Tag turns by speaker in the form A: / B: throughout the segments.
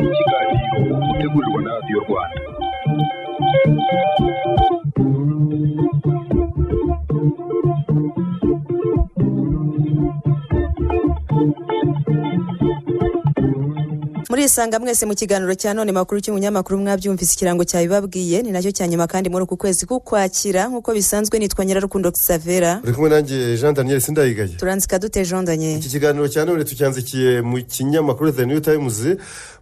A: ikiganiro gutegurirwa na radiyo Rwanda.
B: Muri isanga mwese mu kiganiro cya none makuru cy'umunyamakuru mwabyumvise ikirango cyabibabwiye ni nacyo cyanyuma kandi muri uku kwezi kukwakira nkuko bisanzwe nitwa Nyirarukundo Xavera.
C: Uri kumwe nanjye Jean Daniel Sindayigaye.
B: Turanzika dute Jean Daniel.
C: Iki kiganiro cya none tucyanzikiye mu kinyamakuru The New Times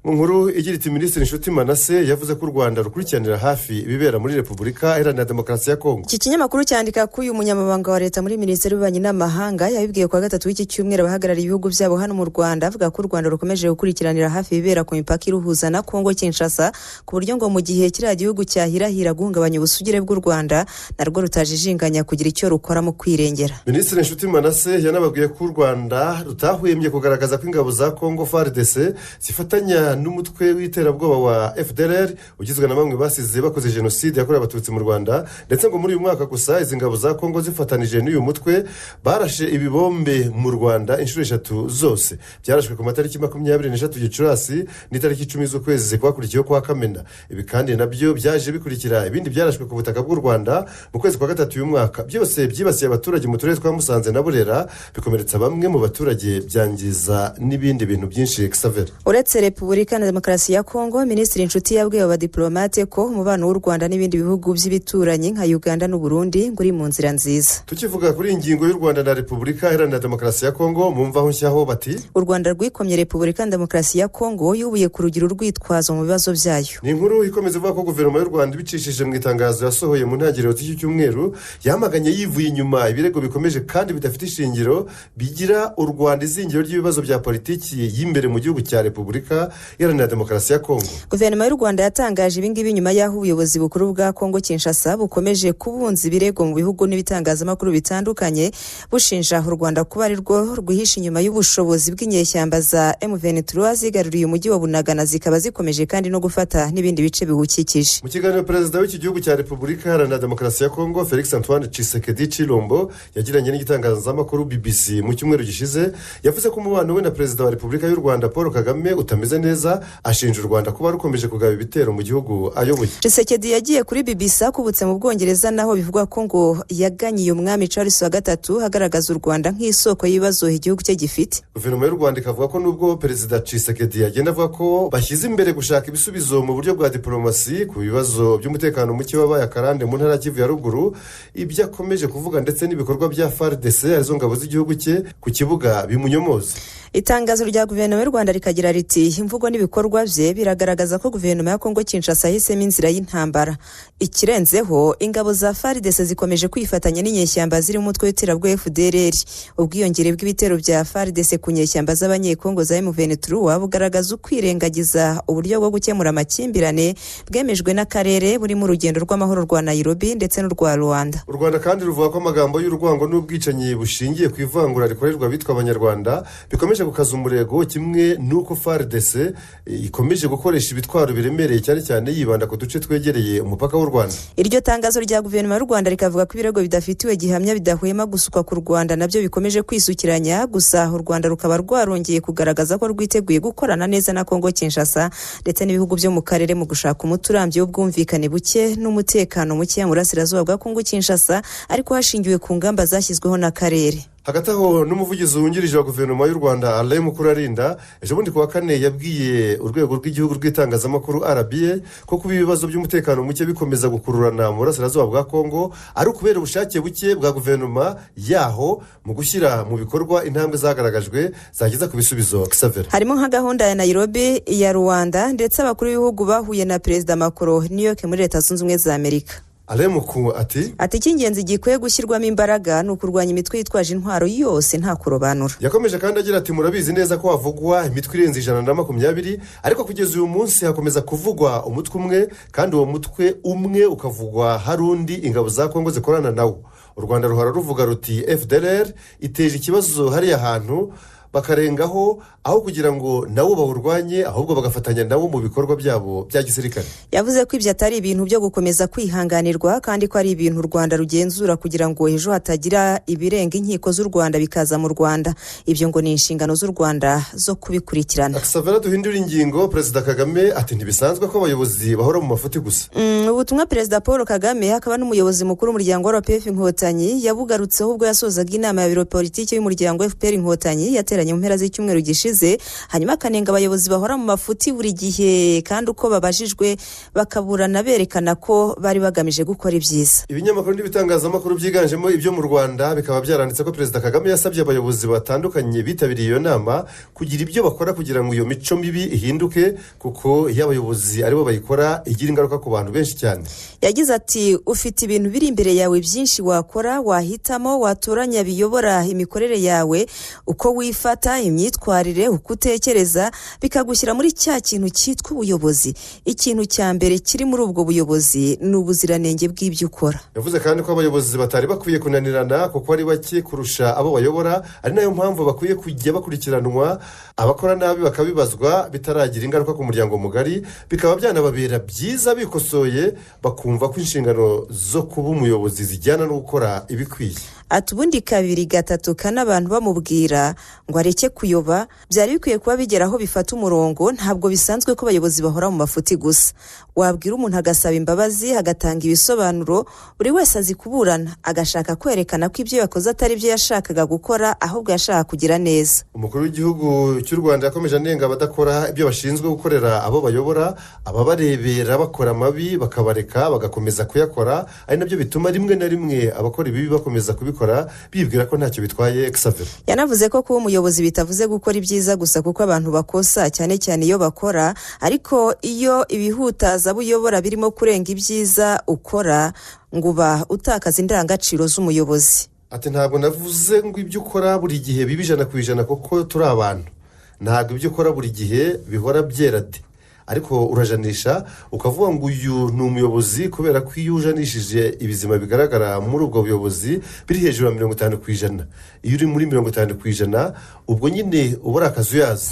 C: mu nkuru igira iti Minisitiri Nshuti Manase yavuze ko u Rwanda rukurikiranira hafi ibibera muri Repubulika Iharanira Demokarasi ya Kongo.
B: Iki kinyamakuru cyandika ko uyu munyamabanga wa leta muri Minisiteri y'Ububanyi n'Amahanga yabibwiye kwa gatatu w'iki cyumweru abahagarariye ibihugu byabo hano mu Rwanda avuga ko u Rwanda rukomeje gukurikiranira hafi ibibera ku mipaka iruhuza na Kongo Kinshasa ku buryo ngo mu gihe kiriya gihugu cyahirahira guhungabanya ubusugire bw'u Rwanda narwo rutajijinganya kugira icyo rukora mu kwirengera.
C: Minisitiri Nshuti Manase yanababwiye ko u Rwanda rutahwemye kugaragaza ko ingabo za Kongo FARDC zifatanya n'umutwe w'iterabwoba wa FDLR ugizwe na bamwe basize bakoze jenoside yakorewe abatutsi mu Rwanda, ndetse ngo muri uyu mwaka gusa izi ngabo za Kongo zifatanije n'uyu mutwe barashe ibibombe mu Rwanda inshuro 3 zose. Byarashwe ku matariki 23 Gicurasi n'itariki 10 z'ukwezi kwakurikiyeho kwa Kamena. Ibi kandi nabyo byaje bikurikira ibindi byarashwe ku butaka bw'u Rwanda mu kwezi kwa gatatu uyu mwaka. Byose byibasiye abaturage mu turere twa Musanze na Burera, bikomeretsa bamwe mu baturage byangiza n'ibindi bintu byinshi. Xavier.
B: Uretse Repubulika na Demokarasi ya Kongo, Minisitiri Nshuti yabwiye abadiplomate ko umubano w'u Rwanda n'ibindi bihugu by'ibituranyi nka Uganda n'u Burundi nguri mu nzira nziza.
C: Tukivuga kuri ingingo y'u Rwanda na Repubulika Iharanira Demokarasi ya Kongo, mumvaho nshyaho bati
B: u Rwanda rwikomye Repubulika na Demokarasi ya Kongo yubuye ku rugero rwitwazo mu bibazo byayo.
C: Ni inkuru ikomeza ivuga ko guverinoma y'u Rwanda ibicishije mu itangazo yasohoye mu ntangiriro z'iki cyumweru yamaganye yivuye inyuma ibirego bikomeje kandi bidafite ishingiro bigira u Rwanda izingiro ry'ibibazo bya politiki y'imbere mu gihugu cya Repubulika Iharanira Demokarasi ya Kongo.
B: Guverinoma y'u Rwanda yatangaje ibingibi nyuma y'aho ubuyobozi bukuru bwa Kongo Kinshasa bukomeje kubunza ibirego mu bihugu n'ibitangazamakuru bitandukanye bushinja u Rwanda kuba ari rwo rwihisha inyuma y'ubushobozi bw'inyeshyamba za M23 zigaruriye umujyi wa Bunagana zikaba zikomeje kandi no gufata n'ibindi bice biwukikije.
C: Mu kiganiro perezida w'iki gihugu cya Repubulika Iharanira Demokarasi ya Kongo Felix Antoine Tshisekedi Tshilombo yagiranye n'igitangazamakuru BBC mu cyumweru gishize, yavuze ko umubano we na perezida wa Repubulika y'u Rwanda Paul Kagame utameze neza, ashinja u Rwanda kuba rukomeje kugaba ibitero mu gihugu ayoboye.
B: Tshisekedi yagiye kuri BBC akubutse mu Bwongereza naho bivugwa ko ngo yaganyiye umwami Charles wa gatatu hagaragaza u Rwanda nk'isoko y'ibibazo igihugu cye gifite.
C: Guverinoma y'u Rwanda ikavuga ko nubwo perezida Tshisekedi yagenda avuga ko bashyize imbere gushaka ibisubizo mu buryo bwa diplomasi ku bibazo by'umutekano muke wabaye akarande mu ntara Kivu ya ruguru, ibyo akomeje kuvuga ndetse n'ibikorwa bya FARDC arizo ngabo z'igihugu cye ku kibuga bimunyomoza.
B: Itangazo rya guverinoma y'u Rwanda rikagira riti imvugo n'ibikorwa bye biragaragaza ko guverinoma ya Kongo Kinshasa yahisemo inzira y'intambara. Ikirenzeho ingabo za FARDC zikomeje kwifatanya n'inyeshyamba ziri mu mutwe w'iterabwoba FDLR. Ubwiyongere bw'ibitero bya FARDC ku nyeshyamba z'abanyekongo za M23 bugaragaza ukwirengagiza uburyo bwo gukemura amakimbirane bwemejwe n'akarere buri mu rugendo rw'amahoro rwa Nairobi ndetse n'urwa Rwanda.
C: U Rwanda kandi ruvuga ko amagambo y'urwango n'ubwicanyi bushingiye ku ivangura rikorerwa bitwa abanyarwanda bikomeje gukaza umurego, kimwe nuko FARDC ikomeje gukoresha ibitwaro biremereye cyane cyane yibanda ku duce twegereye umupaka w'u Rwanda.
B: Iryo tangazo rya guverinoma y'u Rwanda rikavuga ko ibirego bidafitiwe gihamya bidahwema gusukwa ku Rwanda nabyo bikomeje kwisukiranya, gusa u Rwanda rukaba rwarongeye kugaragaza ko rwiteguye gukorana neza na Kongo Kinshasa ndetse n'ibihugu byo mu karere mu gushaka umuturambye w'ubwumvikane buke n'umutekano muke mu burasirazuba bwa Kongo Kinshasa, ariko hashingiwe ku ngamba zashyizweho n'akarere.
C: Hagati aho n'umuvugizi wungirije wa guverinoma y'u Rwanda Alain Mukurarinda ejo bundi kuwa kane yabwiye urwego rw'igihugu rw'itangazamakuru RBA ko kuba ibibazo by'umutekano muke bikomeza gukururana mu burasirazuba bwa Kongo ari ukubera ubushake buke bwa guverinoma yaho mu gushyira mu bikorwa intambwe zagaragajwe zageza ku bisubizo. Xavier.
B: Harimo nka gahunda ya Nairobi, ya Rwanda ndetse abakuru b'ibihugu bahuye na Perezida Macron New York muri Leta Zunze Ubumwe za Amerika.
C: Alemuku ati
B: icy'ingenzi gikwiye gushyirwamo imbaraga ni ukurwanya imitwe yitwaje intwaro yose nta kurobanura.
C: Yakomeje kandi agira ati murabizi neza ko havugwa imitwe irenze 120, ariko kugeza uyu munsi hakomeza kuvugwa umutwe umwe, kandi uwo mutwe umwe ukavugwa hari undi ingabo za Kongo zikorana nawo. U Rwanda ruhora ruvuga ruti FDLR iteje ikibazo hariya hantu bakarengaho aho kugira ngo nabo bawurwanye ahubwo bagafatanya nabo mu bikorwa byabo bya gisirikare.
B: yavuze ko ibyo atari ibintu byo gukomeza kwihanganirwa kandi ko ari ibintu u Rwanda rugenzura kugira ngo ejo hatagira ibirenga inkiko z'u Rwanda bikaza mu Rwanda. Ibyo ngo ni inshingano z'u Rwanda zo kubikurikirana.
C: Xavier duhindura ingingo. Perezida Kagame ati ntibisanzwe ko abayobozi bahora mu mafuti gusa.
B: Ubutumwa Perezida Paul Kagame hakaba n'umuyobozi mukuru w'umuryango wa RPF Inkotanyi yabugarutseho ubwo yasozaga inama ya biro politiki y'umuryango FPR Inkotanyi yateranye mu mpera z'icyumweru gishize, hanyuma akanenga abayobozi bahora mu mafuti buri gihe kandi uko babajijwe bakaburana berekana ko bari bagamije gukora ibyiza.
C: Ibinyamakuru n'ibitangazamakuru byiganjemo ibyo mu Rwanda bikaba byaranditse ko Perezida Kagame yasabye abayobozi batandukanye bitabiriye iyo nama kugira ibyo bakora kugira ngo iyo mico mibi ihinduke, kuko iyo abayobozi aribo bayikora igira ingaruka ku bantu benshi cyane.
B: Yagize ati ufite ibintu biri imbere yawe byinshi wakora, wahitamo, watoranya biyobora imikorere yawe, uko wifata, imyitwarire, uko utekereza, bikagushyira muri cya kintu cyitwa ubuyobozi. Ikintu cya mbere kiri muri ubwo buyobozi ni ubuziranenge bw'ibyo ukora.
C: Yavuze kandi ko abayobozi batari bakwiye kunanirana kuko ari bake kurusha abo bayobora, ari nayo mpamvu bakwiye kujya bakurikiranwa, abakora nabi bakabibazwa bitaragira ingaruka ku muryango mugari, bikaba byanababera byiza bikosoye bakumva ko inshingano zo kuba umuyobozi zijyana no gukora ibikwiye.
B: Ati ubundi kabiri gatatu kana abantu bamubwira ngo areke kuyoba, byari bikwiye kuba bigeraho bifata umurongo. Ntabwo bisanzwe ko abayobozi bahora mu mafuti gusa. Wabwira umuntu agasaba imbabazi, agatanga ibisobanuro, buri wese azi kuburana, agashaka kwerekana ko ibyo yakoze atari byo yashakaga gukora ahubwo yashaka kugira neza.
C: Umukuru w'igihugu cy'u Rwanda yakomeje anenga abadakora ibyo bashinzwe gukorera abo bayobora, ababarebera bakora amabi bakabareka bagakomeza kuyakora, ari nabyo bituma rimwe na rimwe abakora ibibi bakomeza kubikora bibwira ko ntacyo bitwaye. Xavier
B: yanavuze ko kuba umuyobozi bitavuze gukora ibyiza gusa, kuko abantu bakosa cyane cyane iyo bakora, ariko iyo ibihutaza buyobora birimo kurenga ibyiza ukora ngo uba utakaza indangagaciro z'umuyobozi.
C: Ati ntabwo navuze ngo ibyo ukora buri gihe bibi 100% kuko turi abantu, ntabwo ibyo ukora buri gihe bihora byera de, ariko urajanisha ukavuga ngo uyu ni umuyobozi kubera ko iyo ujanishije ibizima bigaragara muri ubwo buyobozi biri hejuru ya 50%. Iyo uri muri 50% ubwo nyine ubura akazuyazi.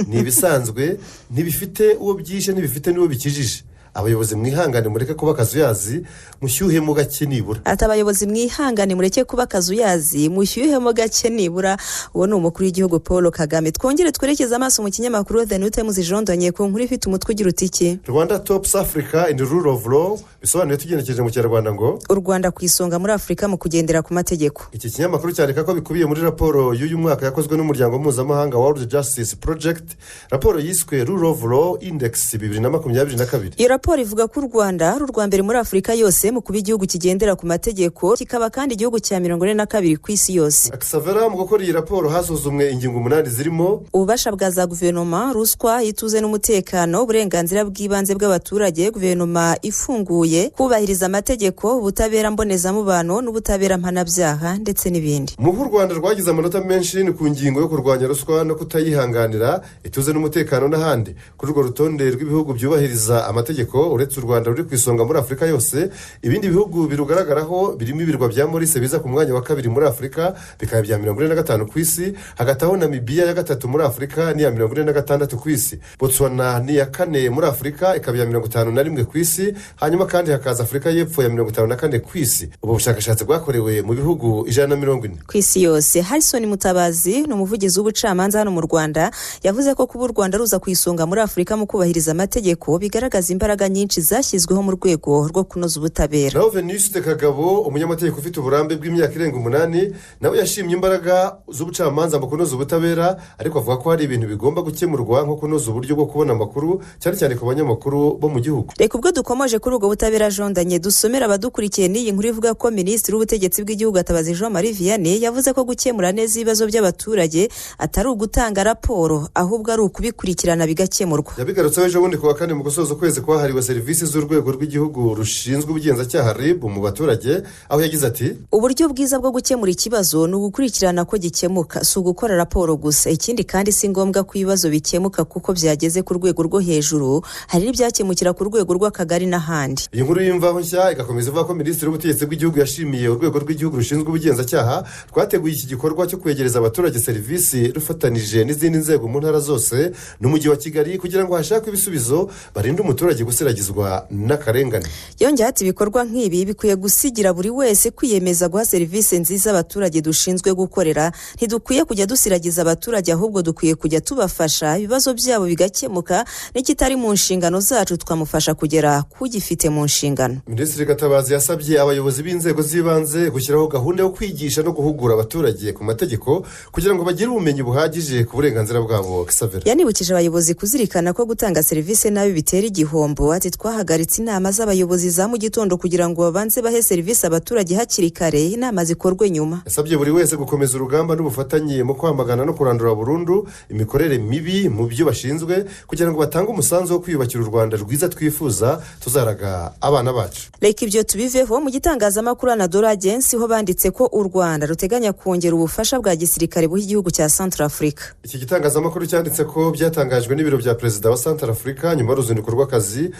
C: Ni ibisanzwe, ntibifite uwo byishe, ntibifite n'uwo bikijije. Abayobozi mwihangane mureke kuba akazuyazi, mushyuhe mu gake nibura.
B: Ati abayobozi mwihangane mureke kuba akazuyazi, mushyuhe mu gake nibura. Uwo ni umukuru w'igihugu Paul Kagame. Twongere twerekeza amaso mu kinyamakuru The New Times ijondanye ku nkuru ifite umutwe ugira uti iki?
C: Rwanda tops Africa in the rule of law, bisobanuye tugenekereje mu Kinyarwanda ngo
B: u Rwanda ku isonga muri Afurika mu kugendera ku mategeko.
C: Iki kinyamakuru cyandika ko bikubiye muri raporo y'uyu mwaka yakozwe n'umuryango mpuzamahanga World Justice Project, raporo yiswe Rule of Law Index 2022.
B: Iyo raporo ivuga ko u Rwanda ari urwa mbere muri Afurika yose mu kuba igihugu kigendera ku mategeko, kikaba kandi igihugu cya 42 ku isi yose.
C: Xavier mu gukora iyi raporo hasuzumwe ingingo 8 zirimo
B: ububasha bwa za guverinoma, ruswa, ituze n'umutekano, uburenganzira bw'ibanze bw'abaturage, guverinoma ifunguye, kubahiriza amategeko, ubutabera mbonezamubano n'ubutabera mpanabyaha ndetse n'ibindi.
C: Mu Rwanda rwagize amanota menshi ni ku ngingo yo kurwanya ruswa no kutayihanganira, ituze n'umutekano n'ahandi. Kuri urwo rutonde rw'ibihugu byubahiriza amategeko, uretse u Rwanda ruri ku isonga muri Afurika yose, ibindi bihugu birugaragaraho birimo ibirwa bya Maurice biza ku mwanya wa kabiri muri Afurika, bikaba bya 45 ku isi, hagataho Namibia ya gatatu muri Afurika ni ya 46 ku isi, Botswana ni ya kane muri Afurika ikaba ya 51 ku isi, hanyuma kandi hakaza Afurika y'Epfo ya 54 ku isi. Ubu bushakashatsi bwakorewe mu bihugu 140
B: ku isi yose. Harrison Mutabazi ni umuvugizi w'ubucamanza hano mu Rwanda, yavuze ko kuba u Rwanda ruza ku isonga muri Afurika mu kubahiriza amategeko bigaragaza imbaraga nyinshi zashyizweho mu rwego rwo kunoza ubutabera.
C: Naho Venuste Kagabo, umunyamategeko ufite uburambe bw'imyaka irenga 8, nawe yashimye imbaraga z'ubucamanza mu kunoza ubutabera, ariko avuga ko hari ibintu bigomba gukemurwa nko kunoza uburyo bwo kubona amakuru cyane cyane ku banyamakuru bo mu gihugu.
B: Reka ubwo dukomeje kuri ubwo butabera jondanye dusomera abadukurikiye n'iyi nkuru ivuga ko Minisitiri w'Ubutegetsi bw'Igihugu Gatabazi Jean-Marie Vianney yavuze ko gukemura neza ibibazo by'abaturage atari ugutanga raporo ahubwo ari ukubikurikirana bigakemurwa.
C: Yabigarutseho ejo bundi ku wa kane mu gusoza ukwezi kwa wahariwe serivisi z'urwego rw'igihugu rushinzwe ubugenzacyaha RIB mu baturage, aho yagize ati
B: uburyo bwiza bwo gukemura ikibazo ni ugukurikirana ko gikemuka, si ugukora raporo gusa. Ikindi kandi si ngombwa ko ibibazo bikemuka kuko byageze ku rwego rwo hejuru, hari n'ibyakemukira ku rwego rw'akagari n'ahandi.
C: iyi nkuru y'imvaho nshya igakomeza ivuga ko minisitiri w'ubutegetsi bw'igihugu yashimiye urwego rw'igihugu rushinzwe ubugenzacyaha rwateguye iki gikorwa cyo kwegereza abaturage serivisi rufatanije n'izindi nzego mu ntara zose n'umujyi wa Kigali kugira ngo hashakwe ibisubizo barinde umuturage gusiragizwa n'akarengane.
B: Yongeyeho ati ibikorwa nk'ibi bikwiye gusigira buri wese kwiyemeza guha serivisi nziza abaturage dushinzwe gukorera. Ntidukwiye kujya dusiragiza abaturage, ahubwo dukwiye kujya tubafasha ibibazo byabo bigakemuka, n'ikitari mu nshingano zacu twamufasha kugera kugifite mu nshingano.
C: Minisitiri Gatabazi yasabye abayobozi b'inzego z'ibanze gushyiraho gahunda yo kwigisha no guhugura abaturage ku mategeko kugira ngo bagire ubumenyi buhagije ku burenganzira bwabo.
B: Yanibukije abayobozi kuzirikana ko gutanga serivisi nabi bitera igihombo. Ati twahagaritse inama z'abayobozi za mu gitondo kugira ngo babanze bahe serivisi abaturage hakiri kare, inama zikorwe nyuma.
C: Yasabye buri wese gukomeza urugamba n'ubufatanye mu kwamagana no kurandura burundu imikorere mibi mu byo bashinzwe kugira ngo batange umusanzu wo kwiyubakira u Rwanda rwiza twifuza tuzaraga abana bacu.
B: Reka ibyo tubiveho. Mu gitangazamakuru Anadolu Agency ho banditse ko u Rwanda ruteganya kongera ubufasha bwa gisirikare buha igihugu cya Centrafrica.
C: Iki gitangazamakuru cyanditse ko byatangajwe n'ibiro bya perezida wa Centrafrica nyuma y'uruzinduko rw'akazi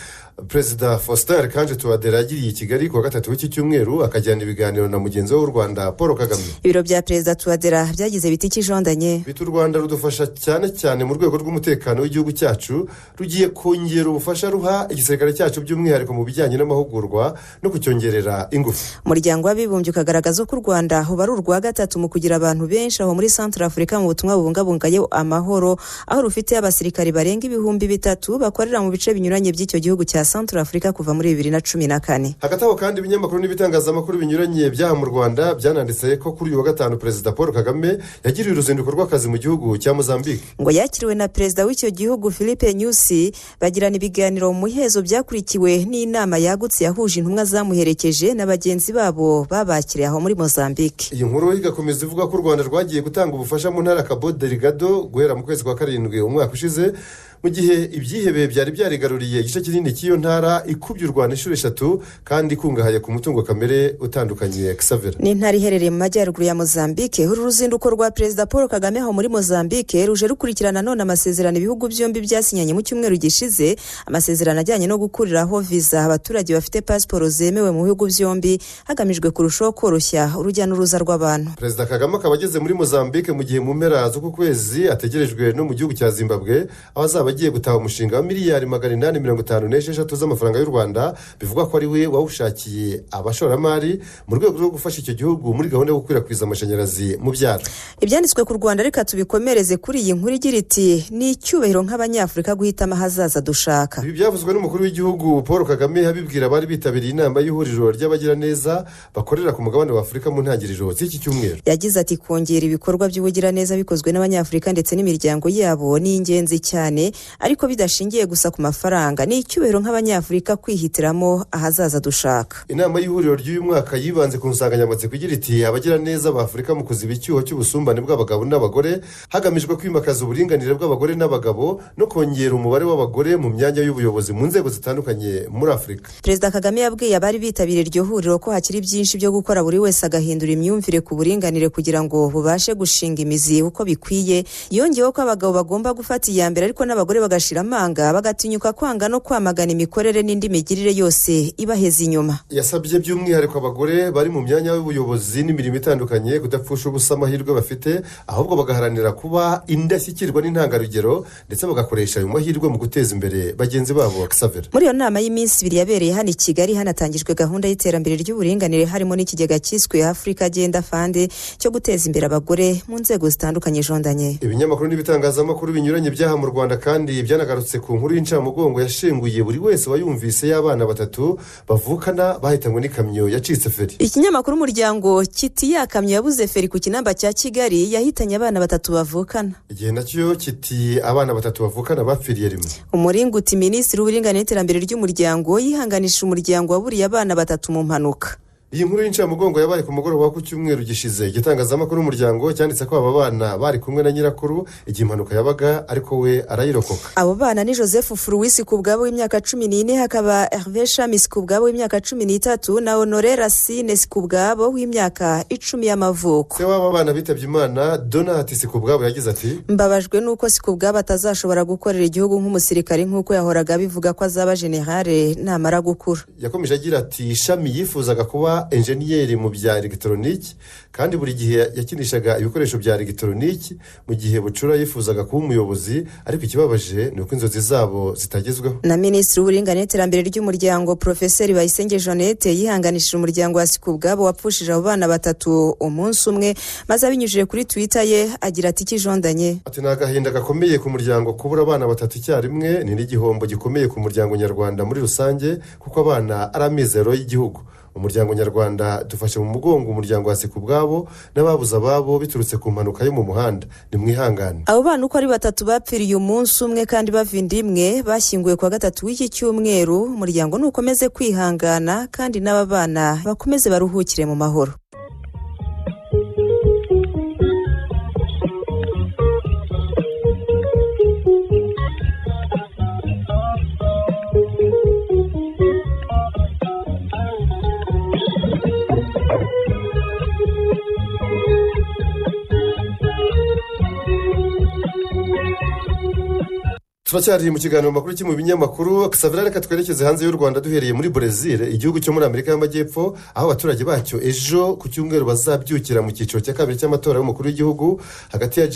C: Perezida Faustin Archange Touadera yagiriye i Kigali ku wa gatatu w'iki cyumweru, akajyana ibiganiro na mugenzi we w'u Rwanda Paul Kagame.
B: Ibiro bya perezida Touadera byagize biti kijondanye.
C: Bitu u Rwanda rudufasha cyane mu rwego rw'umutekano w'igihugu cyacu, rugiye kongera ubufasha ruha igisirikare cyacu by'umwihariko mu bijyanye n'amahugurwa no kucyongerera ingufu.
B: Umuryango w'abibumbye ukagaragaza ko u Rwanda aho bari urwa gatatu mu kugira abantu benshi aho muri Centrafrica mu butumwa bubungabungaye amahoro, aho rufite abasirikari barenga 3,000 bakorera mu bice binyuranye by'icyo gihugu cya Centrafrica kuva muri 2014.
C: Hagati aho kandi ibinyamakuru n'ibitangazamakuru binyuranye byaha mu Rwanda byananditse ko kuri uyu wa gatanu Perezida Paul Kagame yagiriye uruzinduko rw'akazi mu gihugu cya Mozambique.
B: Ngo yakiriwe na perezida w'icyo gihugu Philippe Nyusi, bagirana ibiganiro mu muhezo byakurikiwe n'inama yagutse yahuje intumwa zamuherekeje na bagenzi babo babakiriye aho muri Mozambique.
C: Iyi nkuru igakomeza ivuga ko u Rwanda rwagiye gutanga ubufasha mu ntara Cabo Delgado guhera mu kwezi kwa karindwi umwaka ushize, mu gihe ibyihebe byari byarigaruriye igice kinini cy'iyo ntara ikubye u Rwanda inshuro 3 kandi ikungahaye ku mutungo kamere utandukanye. Xavier
B: ni intara iherereye mu majyaruguru ya Mozambique. Uru ruzinduko rwa Perezida Paul Kagame aho muri Mozambique ruje rukurikirana none amasezerano ibihugu byombi byasinyanye mu cyumweru gishize, amasezerano ajyanye no gukuriraho visa abaturage bafite pasiporo zemewe mu bihugu byombi hagamijwe kurushaho koroshya urujya n'uruza rw'abantu.
C: Perezida Kagame akaba ageze muri Mozambique mu gihe mu mpera z'uku kwezi ategerejwe no mu gihugu cya Zimbabwe, aho agiye gutaha umushinga wa miliyari 856 z'amafaranga y'u Rwanda, bivugwa ko ari we wawushakiye abashoramari mu rwego rwo gufasha icyo gihugu muri gahunda yo gukwirakwiza amashanyarazi mu byaro.
B: Ibyanditswe ku Rwanda reka tubikomereze kuri iyi nkuru igira iti ni icyubahiro nk'abanyafurika guhitamo ahazaza dushaka.
C: Ibi byavuzwe n'umukuru w'igihugu Paul Kagame abibwira abari bitabiriye inama y'ihuriro ry'abagiraneza bakorera ku mugabane wa Afurika mu ntangiriro z'iki cyumweru.
B: Yagize ati kongera ibikorwa by'ubugiraneza bikozwe n'abanyafurika ndetse n'imiryango yabo ni ingenzi cyane, ariko bidashingiye gusa ku mafaranga. Ni icyubahiro nk'abanyafurika kwihitiramo ahazaza dushaka.
C: Inama y'ihuriro ry'uyu mwaka yibanze ku nsanganyamatsiko igira iti abagiraneza ba Afurika mu kuziba icyuho cy'ubusumbane bw'abagabo n'abagore, hagamijwe kwimakaza uburinganire bw'abagore n'abagabo no kongera umubare w'abagore mu myanya y'ubuyobozi mu nzego zitandukanye muri Afurika.
B: Perezida Kagame yabwiye abari bitabiriye iryo huriro ko hakiri byinshi byo gukora, buri wese agahindura imyumvire ku buringanire kugira ngo bubashe gushinga imizi uko bikwiye. Yongeyeho ko abagabo bagomba gufata iya mbere ariko n'abagore bagashira amanga, bagatinyuka kwanga no kwamagana imikorere n'indi migirire yose ibaheza inyuma.
C: Yasabye by'umwihariko abagore bari mu myanya y'ubuyobozi n'imirimo itandukanye kudapfusha ubusa amahirwe bafite, ahubwo bagaharanira kuba indashyikirwa n'intangarugero ndetse bagakoresha ayo mahirwe mu guteza imbere bagenzi babo. Xavier
B: muri iyo nama y'iminsi 2 yabereye hano i Kigali hanatangijwe gahunda y'iterambere ry'uburinganire harimo n'ikigega cyiswe Africa Agenda Fund cyo guteza imbere abagore mu nzego zitandukanye jondanye.
C: Ibinyamakuru n'ibitangazamakuru binyuranye byaha mu Rwanda kandi byanagarutse ku nkuru y'incamugongo yashenguye buri wese wayumvise y'abana 3 bavukana bahitanywe n'ikamyo yacitse feri.
B: Ikinyamakuru Umuryango kiti yakamyo yabuze feri ku kinamba cya Kigali yahitanye abana 3 bavukana.
C: Igihe nacyo kiti abana 3 bavukana bapfiriye rimwe.
B: Umuringuti Minisitiri w'uburinganire n'iterambere ry'umuryango yihanganisha umuryango waburiye abana 3 mu mpanuka.
C: iyi nkuru y'incamugongo yabaye ku mugoroba wo ku cyumweru gishize. Igitangazamakuru umuryango cyanditse ko aba bana bari kumwe na nyirakuru igihe impanuka yabaga ariko we arayirokoka.
B: Abo bana ni Joseph Furuwisi Kubwabo w'imyaka 14, hakaba Hervé Chamis Kubwabo w'imyaka 13 na Honoré Racine Kubwabo w'imyaka 10 y'amavuko.
C: Se w'aba bana bitabye Imana Donat Kubwabo yagize ati:
B: mbabajwe nuko Kubwabo atazashobora gukorera igihugu nk'umusirikare nk'uko yahoraga bivuga ko azaba generale namara gukura.
C: Yakomeje agira ati ishami yifuzaga kuba enjeniyeri mu bya elegitoroniki kandi buri gihe yakinishaga ibikoresho bya elegitoroniki, mu gihe bucura yifuzaga kuba umuyobozi, ariko ikibabaje ni uko inzozi zabo zitagezweho.
B: Na Minisitiri w'Uburinganire n'Iterambere ry'Umuryango Professeur Bayisenge Jeannette yihanganishije umuryango wa Kubwabo wapfushije abo bana batatu umunsi umwe, maze abinyujije kuri Twitter ye agira ati kijondanye.
C: Ati ni agahinda gakomeye ku muryango kubura abana batatu icyarimwe, ni n'igihombo gikomeye ku muryango nyarwanda muri rusange kuko abana ari amizero y'igihugu. Umuryango nyarwanda dufashe mu mugongo umuryango wa Kubwabo n'ababuze ababo biturutse ku mpanuka yo mu muhanda, ni mwihangane.
B: Abo bana uko ari batatu bapfiriye umunsi umwe kandi bavinda imwe, bashyinguye kwa gatatu w'iki cyumweru. Umuryango nukomeze kwihangana kandi n'aba bana bakomeze baruhukire mu mahoro.
C: Turacyari mu kiganiro makuru cyo mu binyamakuru. Savera reka twerekeze hanze y'u Rwanda duhereye muri Brazil, igihugu cyo muri Amerika y'Amajyepfo, aho abaturage bacyo ejo ku cyumweru bazabyukira mu cyiciro cya kabiri cy'amatora y'umukuru w'igihugu hagati ya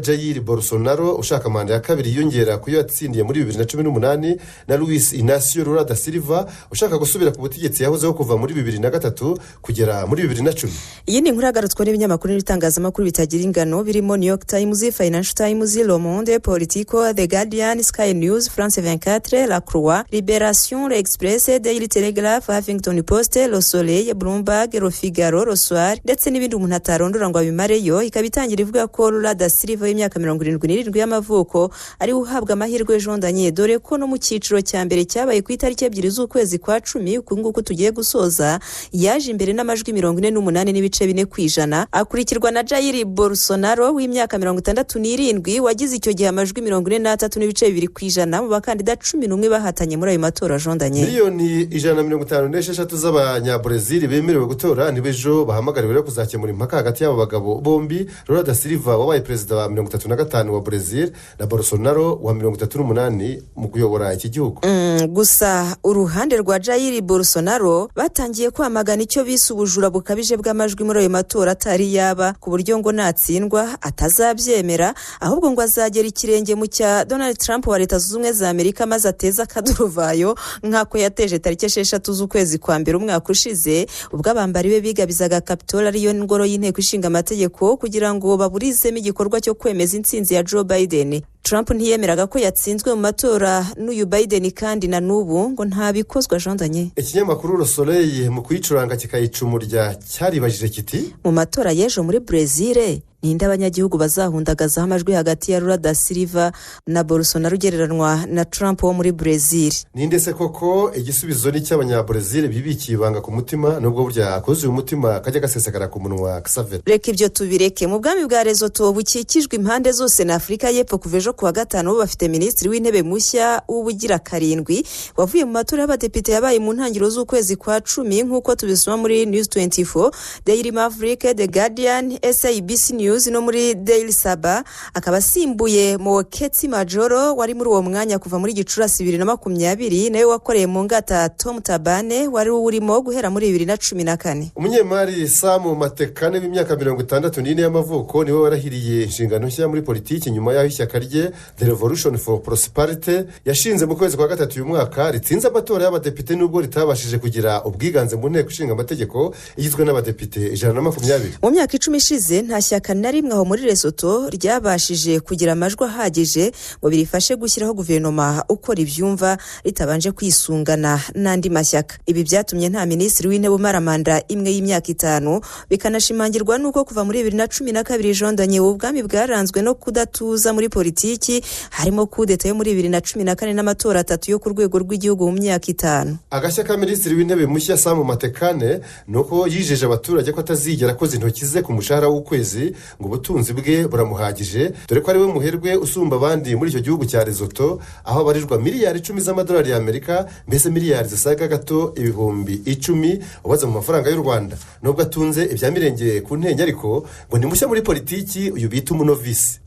C: Jair Bolsonaro ushaka manda ya kabiri yongera kuyo yatsindiye muri 2018 na Luis Inácio Lula da Silva ushaka gusubira ku butegetsi yahozeho kuva muri 2003 kugera muri 2010.
B: Iyi ni inkuru yagarutswe n'ibinyamakuru n'ibitangazamakuru bitagira ingano birimo New York Times, Financial Times, Le Monde, Politico, The Guardian, Sky News, France 24, La Croix, Libération, L'Express, Daily Telegraph, Huffington Post, Le Soleil, Bloomberg, Le Figaro, Le Soir ndetse n'ibindi umuntu atarondora ngo abimareyo. Ikabitangira ivuga ko Lula da Silva y'imyaka 77 y'amavuko ari uhabwa amahirwe jondanye, dore ko no mu cyiciro cya mbere cyabaye ku itariki 2 z'ukwezi kwa 10 kunguko tugiye gusoza yaje imbere n'amajwi 48.4% akurikirwa na Jair Bolsonaro w'imyaka 67 wagize icyo gihe amajwi 43.2% mu bakandida 11 bahatanye muri ayo matora jondanye.
C: Miliyoni 156 z'abanyabrazil bemerewe gutora nibejo bahamagariwe kuzakemura impaka hagati y'abo bagabo bombi, Lula da Silva wabaye perezida wa 35 wa Brazil na Bolsonaro wa 38 mu kuyobora iki gihugu.
B: Gusa uruhande rwa Jair Bolsonaro batangiye kwamagana icyo bise ubujura bukabije bw'amajwi muri ayo matora atari yaba, ku buryo ngo natsindwa atazabyemera, ahubwo ngo azagera ikirenge mu cya Donald Trump wa Leta Zunze Ubumwe za Amerika maze ateza akaduruvayo nk'ako yateje tariki 6 z'ukwezi kwa mbere umwaka ushize, ubwo abambari be bigabizaga Capitol ariyo ngoro y'inteko ishinga amategeko kugira ngo baburizemo igikorwa cyo kwemeza intsinzi ya Joe Biden. Trump ntiyemeraga ko yatsinzwe mu matora n'uyu Biden kandi na n'ubu ngo ntabikozwa jondanye.
C: Ikinyamakuru Le Soleil mu kuyicuranga kikayicumurya cyaribajije kiti
B: mu matora y'ejo muri Brazil ninde abanyagihugu bazahundagazaho amajwi hagati ya Lula da Silva na Bolsonaro ugereranwa na Trump wo muri Brazil.
C: Ninde se koko? Igisubizo ni cy'abanyabrazil bibikiye ibanga ku mutima, nubwo burya akoze umutima kajya gasesekara ku munwa Xavier.
B: Reka ibyo tubireke. Mu bwami bwa Lesotho bukikijwe impande zose na Afrika y'Epfo kuva ejo kuwa 5 bafite minisitiri w'intebe mushya w'ubugira 7 wavuye mu matora y'abadepite yabaye mu ntangiriro z'ukwezi kwa 10 nk'uko tubisoma muri News 24, Daily Maverick, The Guardian, SABC News no muri Daily Saba. Akaba asimbuye Moketsi Majoro wari muri uwo mwanya kuva muri Gicurasi 2020 nawe wakoreye mu ngata Tom Tabane wari urimo guhera muri 2014.
C: Umunyemari Sam Matekane w'imyaka 64 y'amavuko niwe warahiriye inshingano nshya muri politiki nyuma y'aho ishyaka rye The Revolution for Prosperity yashinze mu kwezi kwa 3 uyu mwaka ritsinze amatora y'abadepite nubwo ritabashije kugira ubwiganze mu nteko ishinga amategeko igizwe n'abadepite 120.
B: Mu myaka 10 ishize nta shyaka na rimwe aho muri Lesotho ryabashije kugira amajwi ahagije ngo birifashe gushyiraho guverinoma ukora ibyumva ritabanje kwisungana n'andi mashyaka. Ibi byatumye nta minisitiri w'intebe umara manda imwe y'imyaka 5, bikanashimangirwa nuko kuva muri 2012 jondanye ubwami bwaranzwe no kudatuza muri politiki politiki harimo kudeta yo muri 2014 n'amatora 3 yo ku rwego rw'igihugu mu myaka 5.
C: Agashya ka minisitiri w'intebe mushya Sam Matekane nuko yijeje abaturage ko atazigera akoze intoki ze ku mushahara w'ukwezi ngo ubutunzi bwe buramuhagije, dore ko ari we muherwe usumba abandi muri icyo gihugu cya Lesotho, aho abarirwa miliyari 10 z'amadolari y'Amerika, mbese miliyari zisaga gato ibihumbi 10 ubaza mu mafaranga y'u Rwanda. Nubwo atunze ibya mirenge ku ntenya, ariko ngo ni mushya muri politiki, uyu bita umunovisi.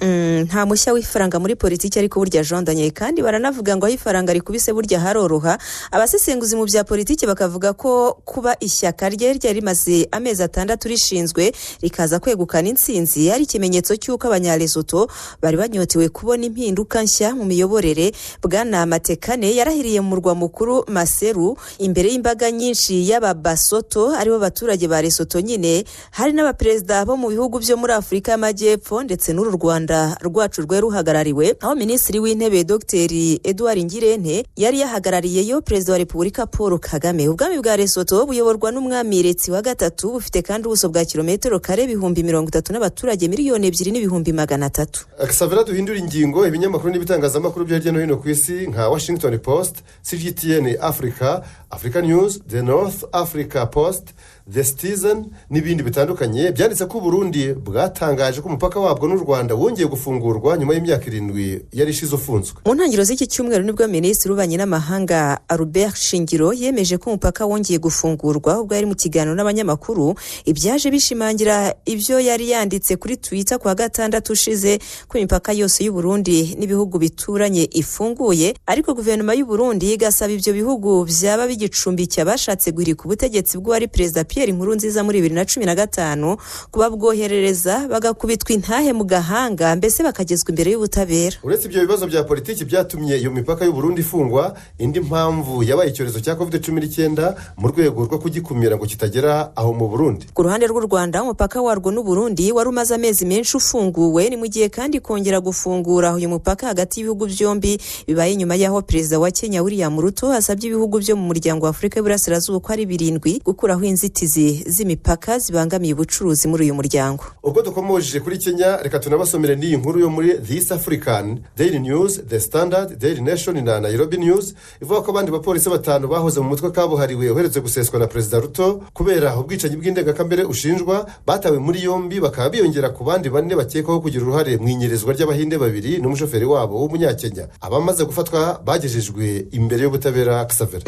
B: Nta mushya w'ifaranga muri politiki, ariko burya jondanye, kandi baranavuga ngo aho ifaranga rikubise burya haroroha. Abasesenguzi mu bya politiki bakavuga ko kuba ishyaka rye ryari rimaze amezi 6 rishinzwe rikaza kwegukana intsinzi ari ikimenyetso cy'uko abanyalesotho bari banyotewe kubona impinduka nshya mu miyoborere. Bwana Matekane yarahiriye mu murwa mukuru Maseru imbere y'imbaga nyinshi y'ababasoto, aribo baturage ba Lesotho nyine, hari n'abaperezida bo mu bihugu byo muri Afurika y'Amajyepfo ndetse n'uru Rwanda rwacu rwe ruhagarariwe, aho minisitiri w'intebe Dr Edouard Ngirente yari yahagarariyeyo perezida wa Repubulika Paul Kagame. Ubwami bwa Lesotho buyoborwa n'umwami Letsi wa gatatu, bufite kandi ubuso bwa kilometero kare 30,000 n'abaturage 2,200,000.
C: Akasavera duhindura ingingo, ibinyamakuru n'ibitangazamakuru byo hirya no hino ku isi nka Washington Post, CGTN Africa, Africa News, The North Africa Post, The Citizen n'ibindi bitandukanye byanditse ko Burundi bwatangaje ko umupaka wabwo n'u Rwanda wongeye gufungurwa nyuma y'imyaka 7 yari ishize ufunzwe.
B: Mu ntangiriro z'iki cyumweru nibwo minisitiri w'ububanyi n'amahanga Albert Shingiro yemeje ko umupaka wongeye gufungurwa, ubwo yari mu kiganiro n'abanyamakuru. Ibyaje bishimangira ibyo yari yanditse kuri Twitter kwa gatandatu ushize ko imipaka yose y'u Burundi n'ibihugu bituranye ifunguye, ariko guverinoma y'u Burundi igasaba ibyo bihugu byaba bigicumbikiye abashatse guhirika ubutegetsi bwo ari perezida Pierre Nkurunziza muri 2015 kuba bwoherereza bagakubitwa intahe mu gahanga, mbese bakagezwa imbere y'ubutabera.
C: Uretse ibyo bibazo bya politiki byatumye iyo mipaka y'u Burundi ifungwa, indi mpamvu yabaye icyorezo cya COVID-19 mu rwego rwo kugikumira ngo kitagera aho mu Burundi.
B: Ku ruhande rw'u Rwanda, umupaka warwo n'u Burundi wari umaze amezi menshi ufunguwe, ni mu gihe kandi kongera gufungura uyu mupaka hagati y'ibihugu byombi bibaye nyuma y'aho perezida wa Kenya William Ruto asabye ibihugu byo mu muryango wa Afurika y'Iburasirazuba ko ari 7 gukuraho inzitizi z'imipaka zibangamiye ubucuruzi muri uyu muryango.
C: Ubwo dukomoje kuri Kenya, reka tunabasomere n'iyi nkuru yo muri This African, Daily News, The Standard, Daily Nation na Nairobi News, ivuga ko abandi bapolisi 5 bahoze mu mutwe kabuhariwe uheretse guseswa na perezida Ruto kubera ubwicanyi bw'indengakamere ushinjwa, batawe muri yombi, bakaba biyongera ku bandi 4 bakekwaho kugira uruhare mu inyerezwa ry'abahinde 2 n'umushoferi wabo w'umunyakenya. Abamaze gufatwa bagejejwe imbere y'ubutabera. Ksavera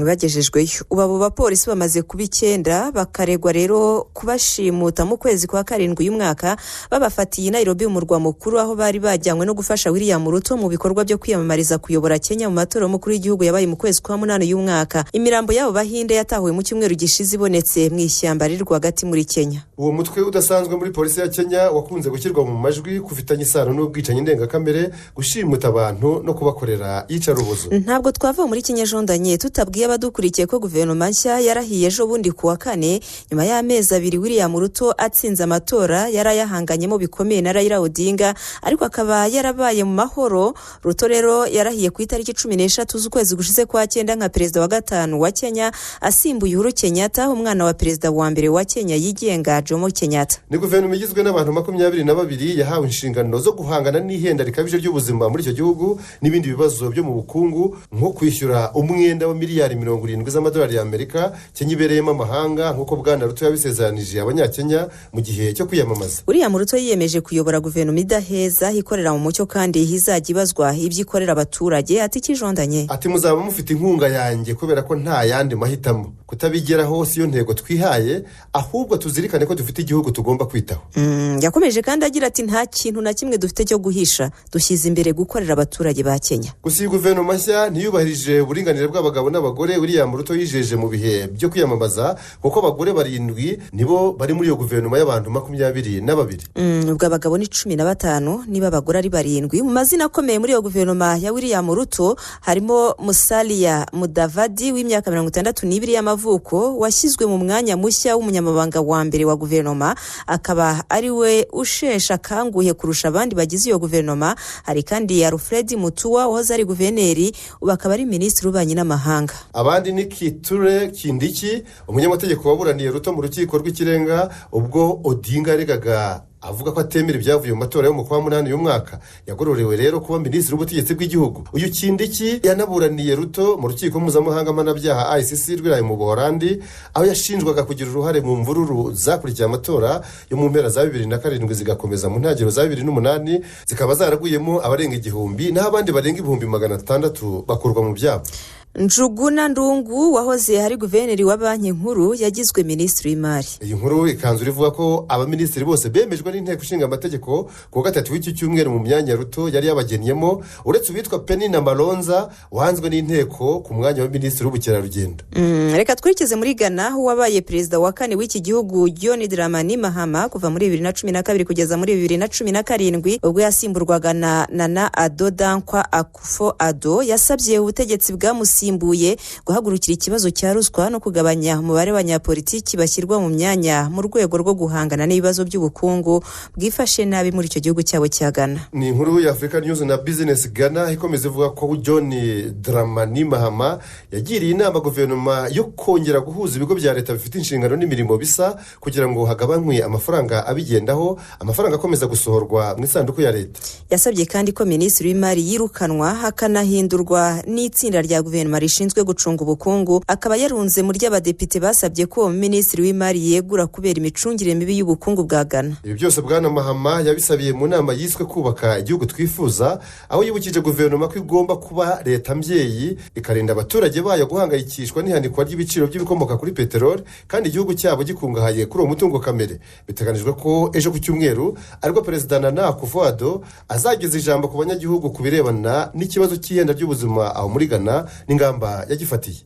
B: bagejejweyo. Ubu abo bapolisi bamaze kuba 9, bakaregwa rero kubashimuta mu kwezi kwa 7 y'umwaka, babafatiye Nairobi umurwa mukuru, aho bari bajyanywe no gufasha William Ruto mu bikorwa byo kwiyamamariza kuyobora Kenya mu matora y'umukuru w'igihugu yabaye mu kwezi kwa 8 y'umwaka. Imirambo yabo bahinde yatahuwe mu cyumweru gishize ibonetse mu ishyamba riri rwagati muri Kenya.
C: Uwo mutwe udasanzwe muri polisi ya Kenya wakunze gushyirwa mu majwi kufitanye isano n'ubwicanyi ndengakamere, gushimuta abantu no kubakorera iyicarubozo.
B: Ntabwo twava muri Kenya jondanye tutabwiye abadukurikiye ko guverinoma nshya yarahiye ejo bundi kuwa 4 nyuma y'amezi 2 William Ruto atsinze amatora yarayahanganyemo bikomeye na Raila Odinga, ariko akaba yarabaye mu mahoro. Ruto rero yarahiye ku itariki 13 z'ukwezi gushize kwa 9 nka perezida wa 5 wa Kenya, asimbuye Uhuru Kenyatta, umwana wa perezida wa mbere wa Kenya yigenga Jomo Kenyatta.
C: Ni guverinoma igizwe n'abantu 22 yahawe inshingano zo guhangana n'ihenda rikabije ry'ubuzima muri icyo gihugu n'ibindi bibazo byo mu bukungu, nko kwishyura umwenda wa miliyari 70 z'amadolari y'Amerika Kenya ibereyemo amahanga, nk'uko Bwana Ruto yabisezeranije abanyakenya mu gihe cyo kwiyamamaza.
B: William Ruto yiyemeje kuyobora guverinoma idaheza, ikorera mu mucyo kandi hizajya ibazwa ibyikorera abaturage. Ati kijondanye,
C: ati muzaba mufite inkunga yanjye kubera ko nta yandi mahitamo, kutabigeraho si yo ntego twihaye, ahubwo tuzirikane ko dufite igihugu tugomba kwitaho.
B: Yakomeje kandi agira ati nta kintu na kimwe dufite cyo guhisha, dushyize imbere gukorera abaturage ba Kenya.
C: Gusa guverinoma nshya ntiyubahirije uburinganire bw'abagabo n'abagore. William Ruto yijeje mu bihe byo kwiyamamaza kuko abagore 7 nibo bari muri iyo guverinoma y'abantu 22.
B: Ubwo abagabo ni 15, niba abagore ari 7. Mu mazina akomeye muri iyo guverinoma ya William Ruto harimo Musalia Mudavadi w'imyaka 62 y'amavuko, washyizwe mu mwanya mushya w'umunyamabanga wa mbere wa guverinoma, akaba ari we ushesha kanguhe kurusha abandi bagize iyo guverinoma. Hari kandi Alfred Mutua wahoze ari guverineri, ubu akaba ari minisitiri w'ububanyi n'amahanga.
C: Abandi ni Kiture Kindiki, umunyamategeko waburaniye Ruto mu rukiko rw'ikirenga ubwo Odinga aregaga avuga ko atemera ibyavuye mu matora yo mu kwa munani y'umwaka. Yagororewe rero kuba minisitiri w'ubutegetsi bw'igihugu. Uyu Kindiki yanaburaniye Ruto mu rukiko mpuzamahanga mpanabyaha ICC rw'irayi mu Buholandi, aho yashinjwaga kugira uruhare mu mvururu zakurikiye amatora yo mu mpera za 2007 zigakomeza mu ntangiriro za 2008, zikaba zaraguyemo abarenga 1000 naho abandi barenga 600 bakurwa mu byabo.
B: Njuguna Ndungu wahoze ari guverineri wa banki nkuru yagizwe minisitiri w'imari.
C: Iyi nkuru ikanzu rivuga ko abaminisitiri bose bemejwe n'inteko ishinga amategeko ku gatatu w'iki cyumweru mu myanya Ruto yari yabageniyemo, uretse uwitwa Penina Malonza wahanzwe n'inteko ku mwanya wa minisitiri w'ubukerarugendo.
B: Reka twirikize muri Ghana, aho wabaye perezida wa kane w'iki gihugu John Dramani Mahama kuva muri 2012 kugeza muri 2017, ubwo yasimburwaga na Nana Addo Dankwa Akufo-Addo. Yasabye ubutegetsi bwamusimbuye guhagurukira ikibazo cya ruswa no kugabanya umubare w'abanyapolitiki bashyirwa mu myanya mu rwego rwo guhangana n'ibibazo by'ubukungu bwifashe nabi muri icyo gihugu cyabo cya Ghana.
C: Ni inkuru ya Africa News na Business Ghana ikomeza ivuga ko John Dramani Mahama yagiriye inama guverinoma yo kongera guhuza ibigo bya leta bifite inshingano n'imirimo bisa kugira ngo hagabanywe amafaranga abigendaho, amafaranga akomeza gusohorwa mu isanduku ya leta.
B: Yasabye kandi ko minisitiri w'imari yirukanwa hakanahindurwa n'itsinda rya guverinoma rishinzwe gucunga ubukungu. Akaba yarunze muri y'abadepite basabye ko minisitiri w'imari yegura kubera imicungire mibi y'ubukungu bwa Ghana.
C: Ibi byose bwana Mahama yabisabiye mu nama yiswe kubaka igihugu twifuza, aho yibukije guverinoma ko igomba kuba leta mbyeyi ikarinda abaturage bayo guhangayikishwa n'ihanikwa ry'ibiciro by'ibikomoka kuri peteroli, kandi igihugu cyabo gikungahaye kuri uwo mutungo kamere. Biteganijwe ko ejo ku cyumweru ariko perezida Nana Akufo-Addo azageza ijambo ku banyagihugu ku birebana n'ikibazo cy'ihenda ry'ubuzima aho muri Ghana n'ingamba yagifatiye.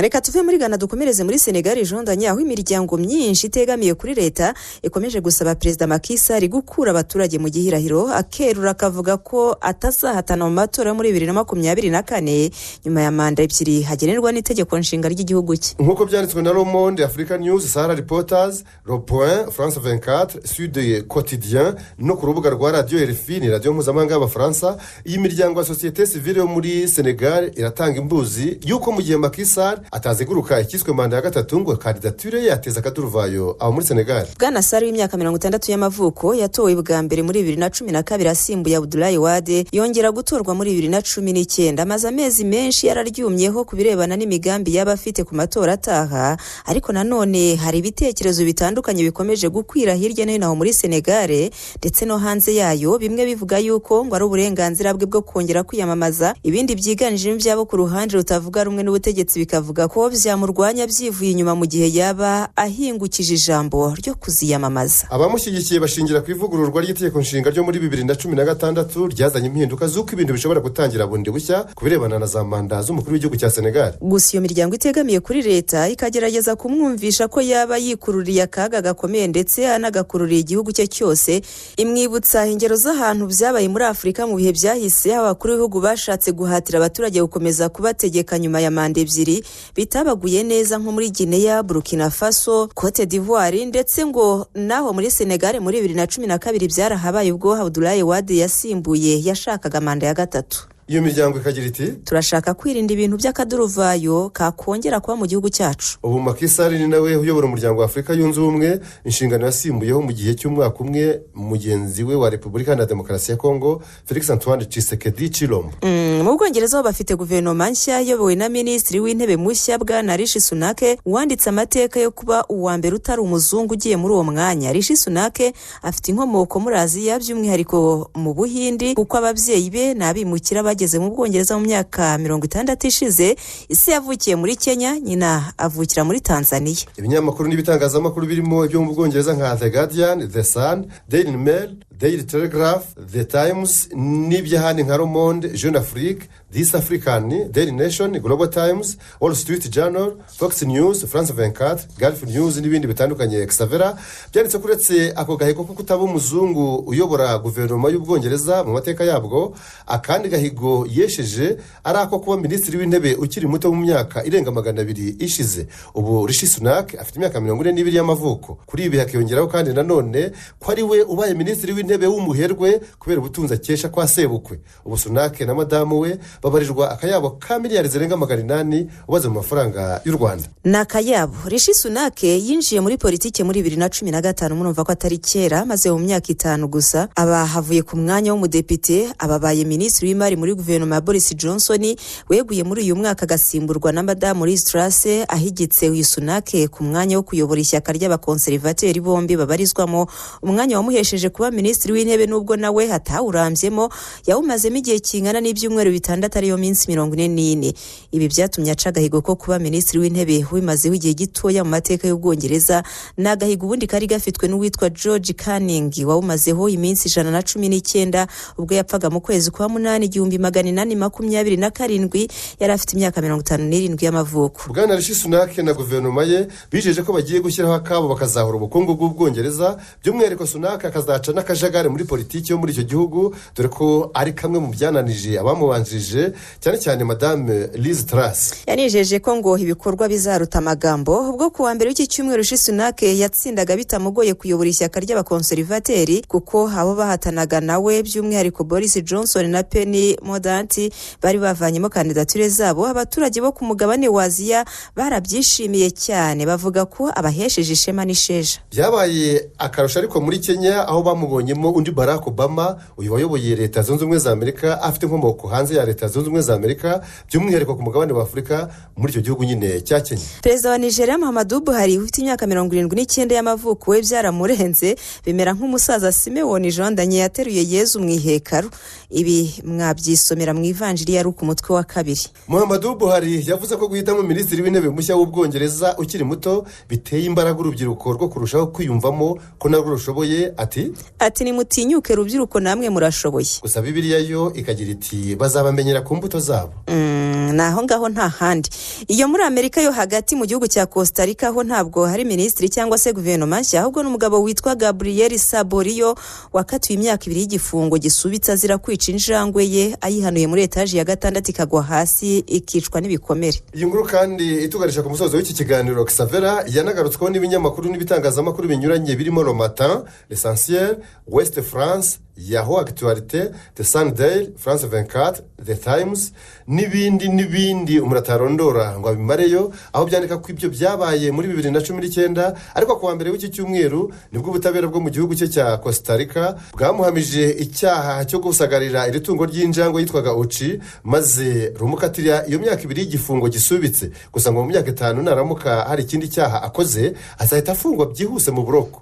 B: Reka tuve muri Ghana dukomereze muri Senegal ijondanye, aho imiryango myinshi itegamiye kuri leta ikomeje gusaba perezida Macky Sall gukura abaturage mu gihirahiro, akerura akavuga ko atazahatana mu matora muri 2024 nyuma ya manda ebyiri hagenerwa n'itegeko nshinga ry'igihugu cye.
C: Nk'uko byanditswe na Le Monde, Africa News, Sahara Reporters, Le Point, France 24, Sud Quotidien no ku rubuga rwa Radio RFI ni radio mpuzamahanga y'Abafaransa, iyi miryango ya societe civile yo muri Senegal iratanga imbuzi yuko mu gihe Macky Sall ataziguruka ikiswe manda ya gatatu ngo kandidature yateza akaduruvayo aho muri Senegal.
B: Bwana Sall w'imyaka 60 y'amavuko yatowe bwa mbere muri 2012 asimbuye Abdoulaye Wade, yongera gutorwa muri 2019. Amaze amezi menshi yararyumyeho kubirebana n'imigambi y'abafite ku matora ataha, ariko nanone hari ibitekerezo bitandukanye bikomeje gukwira hirya no hino muri Senegal ndetse no hanze yayo, bimwe bivuga yuko ngo ari uburenganzira bwe bwo kongera kwiyamamaza, ibindi byiganjemo byabo ku ruhande rutavuga rumwe n'ubutegetsi bikavuga ko byamurwanya byivuye inyuma mu gihe yaba ahingukije ijambo ryo kuziyamamaza.
C: Abamushyigikiye bashingira ku ivugururwa ry'itegeko nshinga ryo muri 2016 ryazanye impinduka z'uko ibintu bishobora gutangira bundi bushya kubirebana na za manda z'umukuru w'igihugu cya Senegal.
B: Gusa iyo miryango itegamiye kuri leta ikagerageza kumwumvisha ko yaba yikururiye akaga gakomeye ndetse anagakururiye igihugu cye cyose, imwibutsa ingero z'ahantu byabaye muri Afurika mu bihe byahise, aho abakuru b'ibihugu bashatse guhatira abaturage gukomeza kubategeka nyuma ya manda ebyiri bitabaguye neza, nko muri Guinea, Burkina Faso, Cote d'Ivoire ndetse ngo naho muri Senegal muri 2012 byarahabaye ubwo Abdoulaye Wade yasimbuye yashakaga manda ya gatatu.
C: Iyo miryango ikagira iti,
B: turashaka kwirinda ibintu by'akaduruvayo kakongera kuba mu gihugu cyacu.
C: Ubu Macky Sall ni nawe uyobora umuryango wa Afurika yunze ubumwe, inshingano yasimbuyeho mu gihe cy'umwaka umwe mugenzi we wa Repubulika na Demokarasi ya Kongo Felix Antoine Tshisekedi Tshilombo.
B: Mu Bwongereza bafite guverinoma nshya iyobowe na minisitiri w'intebe mushya bwana Rishi Sunak, wanditse amateka yo kuba uwa mbere utari umuzungu ugiye muri uwo mwanya. Rishi Sunak afite inkomoko muri Aziya, by'umwihariko mu Buhindi, kuko ababyeyi be n'abimukira bageze mu Bwongereza mu myaka 60 ishize. Ise yavukiye muri Kenya, nyina avukira muri Tanzania.
C: Ibinyamakuru n'ibitangazamakuru birimo ibyo mu Bwongereza nka The Guardian, The Sun, Daily Mail, Daily Telegraph, The Times n'ibyahandi nka Le Monde, Jeune Afrique, This African, Daily Nation, Global Times, Wall Street Journal, Fox News, France 24, Gulf News n'ibindi bitandukanye Exavera byanditse kuretse ako gahigo ko kutaba umuzungu uyobora guverinoma y'Ubwongereza mu mateka yabwo, akandi gahigo agahigo yesheje ari ako kuba minisitiri w'intebe ukiri muto mu myaka irenga 200 ishize. Ubu Rishi Sunak afite imyaka 42 y'amavuko. Kuri ibi hakiyongeraho kandi nanone ko ari we ubaye minisitiri w'intebe w'umuherwe kubera ubutunzi akesha kwa sebukwe. Ubu Sunak na madamu we babarirwa akayabo ka miliyari zirenga 800 ubaze mu mafaranga y'u Rwanda.
B: Nakayabo Rishi Sunak yinjiye muri politike muri 2015 murumva ko atari kera, maze mu myaka 5 gusa aba havuye ku mwanya w'umudepite, ababaye minisitiri w'imari muri guverinoma ya Boris Johnson weguye muri uyu mwaka agasimburwa na madamu Liz Truss ahigitse uyu Sunak ku mwanya wo kuyobora ishyaka ry'abakonservateri bombi babarizwamo. Umwanya wamuhesheje kuba minisitiri w'intebe nubwo nawe hatawurambyemo, yawumazemo igihe kingana n'ibyumweru 6 ariyo minsi 44. Ibi byatumye aca agahigo ko kuba minisitiri w'intebe wimazeho igihe gitoya mu mateka y'Ubwongereza. N'agahigo ubundi kari gafitwe n'uwitwa George Canning wawumazeho iminsi 119 ubwo yapfaga mu kwezi kwa 8 1827. Yari afite imyaka 57 y'amavuko.
C: Bwana Rishi Sunak na guverinoma ye bijeje ko bagiye gushyiraho akabo bakazahura ubukungu bw'Ubwongereza, by'umwihariko Sunak akazaca n'akajagari muri politiki yo muri icyo gihugu, dore ko ari kamwe mu byananije abamubanjirije cyane cyane madame Liz Truss.
B: Yanijeje ko ngo ibikorwa bizaruta amagambo. Ubwo kuwa mbere w'iki cyumweru Rishi Sunak yatsindaga bitamugoye kuyobora ishyaka ry'abakonservateri kuko abo bahatanaga nawe by'umwihariko Boris Johnson na Penny Mordaunt bari bavanyemo kandidature zabo. Abaturage bo ku mugabane wa Aziya barabyishimiye cyane, bavuga ko abahesheje ishema n'isheja.
C: Byabaye akarusho ariko muri Kenya aho bamubonyemo undi Barack Obama, uyu wayoboye Leta Zunze Ubumwe za Amerika, afite inkomoko hanze ya Leta Zunze Ubumwe za Amerika, by'umwihariko ku mugabane wa Afurika, muri icyo gihugu nyine cya Kenya.
B: Perezida wa Nigeria Muhammadu Buhari ufite imyaka 79 y'amavuko we byaramurenze, bimera nk'umusaza Simeon Jondanye yateruye Yezu mu ihekaru. Ibi mwabyisomera mu Ivanjiri ya Luka umutwe wa 2.
C: Muhammadu Buhari yavuze ko guhitamo minisitiri w'intebe mushya w'Ubwongereza ukiri muto biteye imbaraga urubyiruko rwo kurushaho kwiyumvamo ko narwo rushoboye. Ati
B: nimutinyuke rubyiruko namwe murashoboye.
C: Gusa Bibiliya yo ikagira iti bazabamenyera ku mbuto zabo.
B: Naho ngaho nta handi. Iyo muri Amerika yo hagati mu gihugu cya Costa Rica ho ntabwo hari minisitiri cyangwa se guverinoma nshya, ahubwo n'umugabo witwa Gabriel Saborio wakatiwe imyaka 2 y'igifungo gisubitse azira kwica injangwe ye ayihanuye muri etaje ya 6 ikagwa hasi ikicwa n'ibikomere.
C: Iyi nkuru kandi itugarisha ku musozo w'iki kiganiro Xavera yanagarutsweho n'ibinyamakuru n'ibitangazamakuru binyuranye birimo Le Matin, L'Essentiel, West France, Yahoo Actualité, The Sunday, France 24, The Times n'ibindi umuratarondora ngo abimareyo, aho byandika ko ibyo byabaye muri 2019. Ariko kuwa mbere w'iki cyumweru nibwo ubutabera bwo mu gihugu cye cya Costa Rica bwamuhamije icyaha cyo gusagarira iri tungo ry'injangwe yitwaga Ochi, maze rumukatira iyo myaka 2 y'igifungo gisubitse. Gusa ngo mu myaka 5 naramuka hari ikindi cyaha akoze azahita afungwa byihuse mu buroko.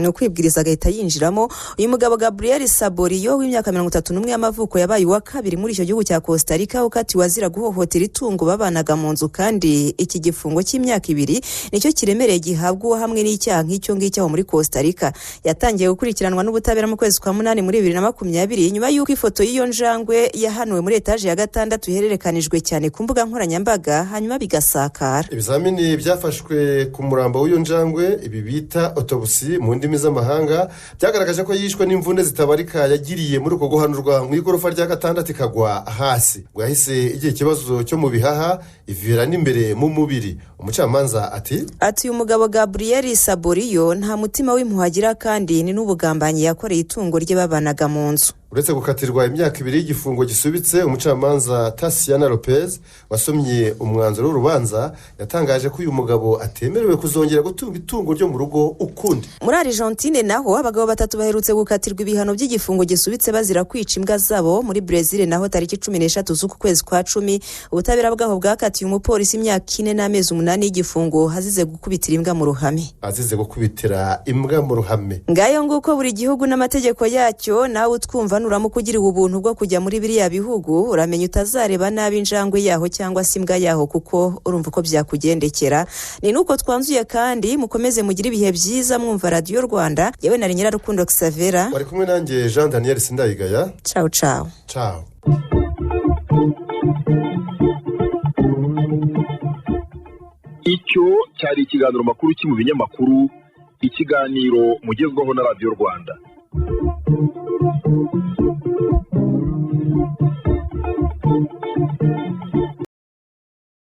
B: No kwibwiriza agahita yinjiramo. Uyu mugabo Gabriel Saborio w'imyaka 31 y'amavuko yabaye wa kabiri muri icyo gihugu cya Costa Rica ukatiwe azira guhohotera itungo babanaga mu nzu, kandi iki gifungo cy'imyaka 2 nicyo kiremereye gihabwa hamwe n'icyaha nk'icyo ngicyo muri Costa Rica. Yatangiye gukurikiranwa n'ubutabera mu kwezi kwa 8 muri 2020 nyuma y'uko ifoto y'iyo njangwe yahanuwe muri etaje ya 6 ihererekanijwe cyane ku mbuga nkoranyambaga hanyuma bigasakara.
C: Ibizamini byafashwe ku murambo w'iyo njangwe, ibi bita autopsy mu ndimi z'amahanga, byagaragaje ko yishwe n'imvune zitabarika yagiriye muri uko guhanurwa mu igorofa rya 6 ikagwa hasi. Ngo yahise igihe ikibazo cyo mu bihaha ivira n'imbere mu mubiri. Umucamanza ati
B: uyu mugabo Gabriel Saborio nta mutima w'impuhagira kandi ni n'ubugambanyi yakoreye itungo rye babanaga mu nzu.
C: Uretse gukatirwa imyaka 2 y'igifungo gisubitse, umucamanza Tatiana Lopez wasomye umwanzuro w'urubanza yatangaje ko uyu mugabo atemerewe kuzongera gutunga itungo ryo mu rugo ukundi.
B: Muri Argentine naho abagabo 3 baherutse gukatirwa ibihano by'igifungo gisubitse bazira kwica imbwa zabo. Muri Brazil naho tariki 13 z'uku kwezi kwa 10 ubutabera bwaho bwakatiye umupolisi imyaka 4 n'amezi 8 y'igifungo hazize gukubitira imbwa mu ruhame. Ngayo nguko buri gihugu n'amategeko yacyo, nawe utwumva nuramu kugira ubuntu bwo kujya muri biriya bihugu uramenye utazareba nabi injangwe yaho cyangwa se imbwa yaho kuko urumva ko byakugendekera. Ni nuko twanzuye kandi mukomeze mugira ibihe byiza mwumva Radio Rwanda. Yewe nari Nyirarukundo Xavera,
C: bari kumwe nanjye Jean Daniel Sindayigaya.
B: Ciao ciao.
C: Ciao.
A: Icyo cyari ikiganiro makuru mu binyamakuru, ikiganiro mugezweho na Radio Rwanda.